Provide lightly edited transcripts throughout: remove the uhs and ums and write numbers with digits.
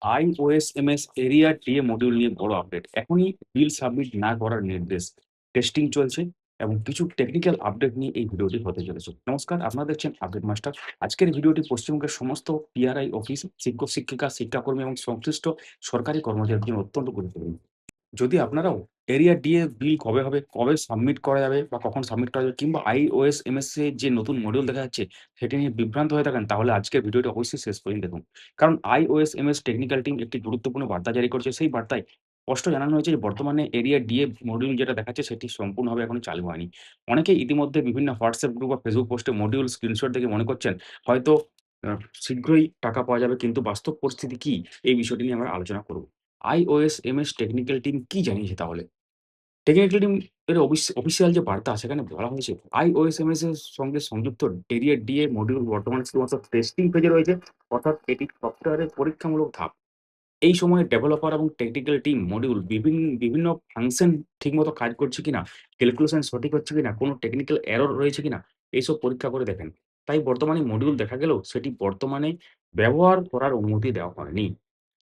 iOS area TA module নিয়ে বড় update. এখনই বিল সাবমিট না করার নির্দেশ। টেস্টিং চলছে এবং কিছু টেকনিক্যাল আপডেট নিয়ে এই ভিডিওটি হতে চলেছে। নমস্কার, আপনারা দেখছেন আপডেট মাস্টার। আজকের ভিডিওটি পশ্চিমবঙ্গের সমস্ত পিআরআই অফিস, শিক্ষক-শিক্ষিকা, শিক্ষাকর্মী এবং সংশ্লিষ্ট সরকারি কর্মচারীদের জন্য অত্যন্ত গুরুত্বপূর্ণ। যদি আপনারাও এরিয়া ডি এ বিল কবে হবে, কবে সাবমিট করা যাবে বা কখন সাবমিট করা যাবে কিংবা iOS এর যে নতুন মডিউল দেখা যাচ্ছে সেটি নিয়ে বিভ্রান্ত হয়ে থাকেন, তাহলে আজকের ভিডিওটি অবশ্যই শেষ পর্যন্ত দেখুন। কারণ iOS টেকনিক্যাল টিম একটি গুরুত্বপূর্ণ বার্তা জারি করেছে। সেই বার্তায় স্পষ্ট জানানো হয়েছে যে বর্তমানে এরিয়া ডি এ মডিউল যেটা দেখাচ্ছে সেটি সম্পূর্ণভাবে এখনো চালু হয়নি। অনেকেই ইতিমধ্যে বিভিন্ন WhatsApp গ্রুপ বা Facebook পোস্টে মডিউল স্ক্রিনশট দেখে মনে করছেন হয়তো আ শীঘ্রই টাকা পাওয়া যাবে, কিন্তু বাস্তব পরিস্থিতি কি? এই বিষয়টি নিয়ে আমরা আলোচনা করব। iOS টেকনিক্যাল টিম কি জানিয়েছে তাহলে? টেকনিক্যাল টিম এর অফিসিয়াল যে বার্তা সেখানে বলা হয়েছে iOS এর সঙ্গে সংযুক্ত এরিয়া ডি এ মডিউল বর্তমানে শুধুমাত্র টেস্টিং ফেজে রয়েছে, অর্থাৎ এটি সফটওয়্যারের পরীক্ষামূলক ধাপ। এই সময়ে ডেভেলপার এবং টেকনিক্যাল টিম মডিউল বিভিন্ন ফাংশন ঠিকমতো কাজ করছে কিনা, ক্যালকুলেশন সঠিক হচ্ছে কিনা, কোনো টেকনিক্যাল এরর রয়েছে কিনা, এইসব পরীক্ষা করে দেখেন। তাই বর্তমানে মডিউল দেখা গেলেও সেটি বর্তমানে ব্যবহার করার অনুমতি দেওয়া হয়নি।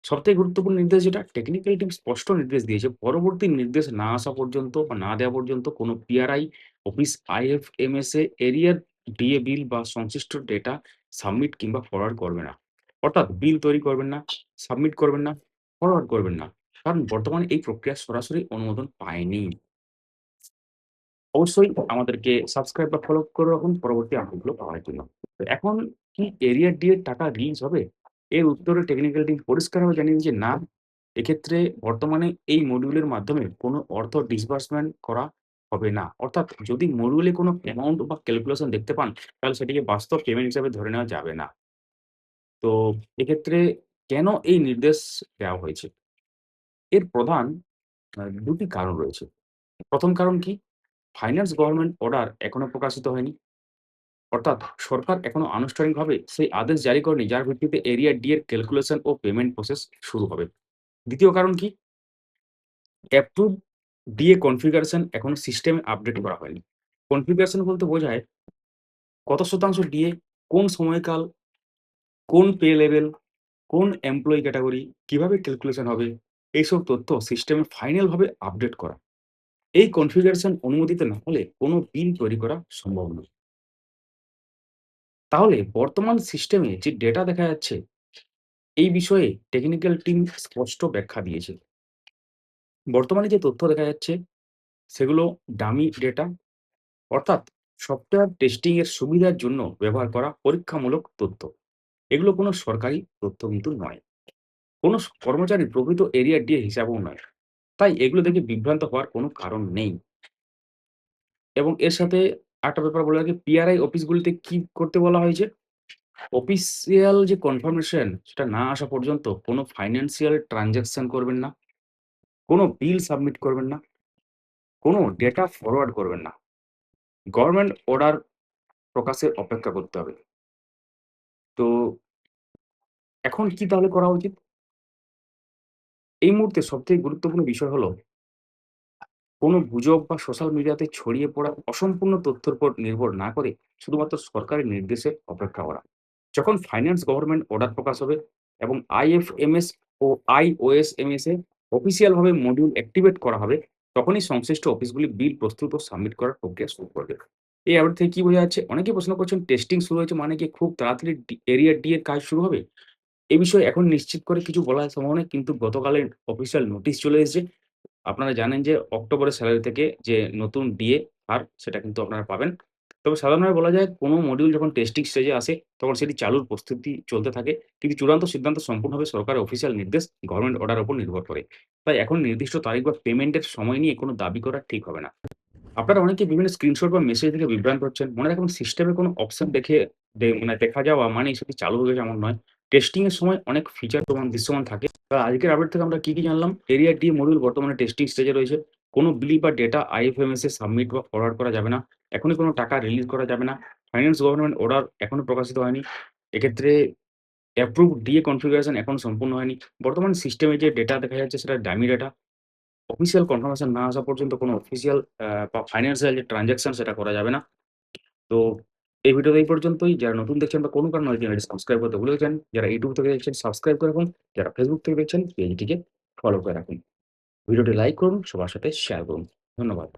সবথেকে গুরুত্বপূর্ণ নির্দেশ যেটা, টেকনিক্যাল টিম স্পষ্ট নির্দেশ দিয়েছে, পরবর্তী নির্দেশ না আসা পর্যন্ত বা না দেওয়া পর্যন্ত কোনো পিআরআই অফিস IFMS এ এরিয়ার ডিএ বিল বা সংশ্লিষ্ট ডেটা সাবমিট কিংবা ফরওয়ার্ড করবে না। অর্থাৎ বিল তৈরি করবেন না, সাবমিট করবেন না, ফরওয়ার্ড করবেন না। কারণ বর্তমানে এই প্রক্রিয়া সরাসরি অনুমোদন পায়নি। অবশ্যই আমাদেরকে সাবস্ক্রাইব বা ফলো করে রাখুন পরবর্তী আপডেটগুলো পাওয়ার জন্য। তো এখন কি এরিয়া ডি এর টাকা রিলিজ হবে? এর উত্তরে টেকনিক্যাল টিম পরিষ্কারভাবে জানিয়ে দিয়েছে, না। এক্ষেত্রে বর্তমানে এই মডিউলের মাধ্যমে কোনো অর্থ ডিসবার্সমেন্ট করা হবে না। অর্থাৎ যদি মডিউলে কোনো অ্যামাউন্ট বা ক্যালকুলেশন দেখতে পান, তাহলে সেটিকে বাস্তব পেমেন্ট হিসাবে ধরে নেওয়া যাবে না। তো এক্ষেত্রে কেন এই নির্দেশ দেওয়া হয়েছে? এর প্রধান ২ টি কারণ রয়েছে। ১ম কারণ কি? ফাইন্যান্স গভর্নমেন্ট অর্ডার এখনো প্রকাশিত হয়নি। অর্থাৎ সরকার এখনো আনুষ্ঠানিকভাবে সেই আদেশ জারি করেনি যার ভিত্তিতে এরিয়া ডি এর ক্যালকুলেশন ও পেমেন্ট প্রসেস শুরু হবে। ২য় কারণ কি? অ্যাপ্রুভড ডিএ কনফিগারেশন এখনো সিস্টেমে আপডেট করা হয়নি। কনফিগারেশন বলতে বোঝায় কত শতাংশ ডিএ, কোন সময়কাল, কোন পে লেভেল, কোন এমপ্লয়ি ক্যাটেগরি, কিভাবে ক্যালকুলেশন হবে, এইসব তথ্য সিস্টেমে ফাইনাল ভাবে আপডেট করা। এই কনফিগারেশন অনুমোদিত না হলে কোনো বিল তৈরি করা সম্ভব নয়। তাহলে বর্তমান সিস্টেমে যে ডেটা দেখা যাচ্ছে, এই বিষয়ে টেকনিক্যাল টিম স্পষ্ট ব্যাখ্যা দিয়েছে। বর্তমানে যে তথ্য দেখা যাচ্ছে সেগুলো ডামি ডেটা, অর্থাৎ সফটওয়্যার টেস্টিং এর সুবিধার জন্য ব্যবহার করা পরীক্ষামূলক তথ্য। এগুলো কোনো সরকারি তথ্য কিন্তু নয়। কোনো কর্মচারীর প্রকৃত এরিয়া ডিএ হিসাবও নয়। তাই এগুলো দেখে বিভ্রান্ত হওয়ার কোনো কারণ নেই। এবং এর সাথে আরেকটা ব্যাপার বলে রাখি, পিআরআই অফিসগুলিতে কি করতে বলা হয়েছে? অফিসিয়াল যে কনফার্মেশন সেটা না আসা পর্যন্ত কোনো ফাইন্যান্সিয়াল ট্রান্সেকশন করবেন না, কোনো বিল সাবমিট করবেন না, কোনো ডেটা ফরওয়ার্ড করবেন না। গভর্নমেন্ট অর্ডার প্রকাশের অপেক্ষা করতে হবে। তো এখন কি তাহলে করা উচিত? এই মুহূর্তে সবথেকে গুরুত্বপূর্ণ বিষয় হলো কোনো গুজব বা সোশ্যাল মিডিয়াতে ছড়িয়ে পড়া অসম্পূর্ণ তথ্যের উপর নির্ভর না করে শুধুমাত্র সরকারি নির্দেশের অপেক্ষা করা। যখন ফাইন্যান্স গভর্নমেন্ট অর্ডার প্রকাশ হবে এবং IFMS ও iOSMS এ অফিসিয়াল ভাবে মডিউল অ্যাক্টিভেট করা হবে, তখনই সংশ্লিষ্ট অফিসগুলি বিল প্রস্তুত ও সাবমিট করার প্রক্রিয়া শুরু করবে। এই আপডেট থেকে কি বোঝা যাচ্ছে? অনেকেই প্রশ্ন করছেন, টেস্টিং শুরু হয়েছে মানে কি খুব তাড়াতাড়ি এরিয়া ডি এর কাজ শুরু হবে? এ বিষয়ে এখন নিশ্চিত করে কিছু বলা সম্ভব নয়, কিন্তু গতকালের অফিসিয়াল নোটিশ চলে এসেছে। আপনারা জানেন যে অক্টোবরের সেলারি থেকে যে নতুন ডিএ হার সেটা কিন্তু আপনারা পাবেন। তবে সাধারণভাবে বলা যায় কোনো মডিউল যখন টেস্টিং স্টেজে আসে তখন সেটি চালুর প্রস্তুতি চলতে থাকে। কিন্তু চূড়ান্ত সিদ্ধান্ত সম্পূর্ণভাবে সরকারের অফিসিয়াল নির্দেশ, গভর্নমেন্ট অর্ডার উপর নির্ভর করে। তাই এখন নির্দিষ্ট তারিখ বা পেমেন্টের সময় নিয়ে কোনো দাবি করা ঠিক হবে না। আপনারা অনেকে বিভিন্ন স্ক্রিনশট বা মেসেজ থেকে বিভ্রান্ত হচ্ছেন। মনে রাখবেন, সিস্টেমে কোনো অপশন দেখে মানে দেখা যাওয়া মানেই সেটি চালু হয়ে গেছে এমন নয়। টেস্টিং এর সময় অনেক ফিচার দৃশ্যমান থাকে। আজকের আপডেট থেকে আমরা কি জানলাম? এরিয়া ডি মডিউল বর্তমানে টেস্টিং স্টেজে রয়েছে। কোনো বিল বা ডেটা IFMS এ সাবমিট বা ফরওয়ার্ড করা যাবে না। এখনই কোনো টাকা রিলিজ করা যাবে না। ফাইন্যান্স গভর্নমেন্ট অর্ডার এখনো প্রকাশিত হয়নি। এক্ষেত্রে অ্যাপ্রুভড ডিএ কনফিগারেশন এখনো সম্পূর্ণ হয়নি। বর্তমান সিস্টেমে যে ডেটা দেখা যাচ্ছে সেটা ডামি ডেটা। অফিসিয়াল কনফার্মেশন না আসা পর্যন্ত কোনো অফিসিয়াল বা ফাইন্যান্সিয়াল যে ট্রান্সেকশন সেটা করা যাবে না। তো এই ভিডিওটা এই পর্যন্তই। যারা নতুন দেখছেন বা কোনো কারণে চ্যানেলটি সাবস্ক্রাইব করতে ভুলে গেছেন, যারা YouTube থেকে দেখছেন সাবস্ক্রাইব করে রাখুন, যারা Facebook থেকে দেখছেন পেজটিকে ফলো করে রাখুন। ভিডিওটি লাইক করুন, সবার সাথে শেয়ার করুন। ধন্যবাদ।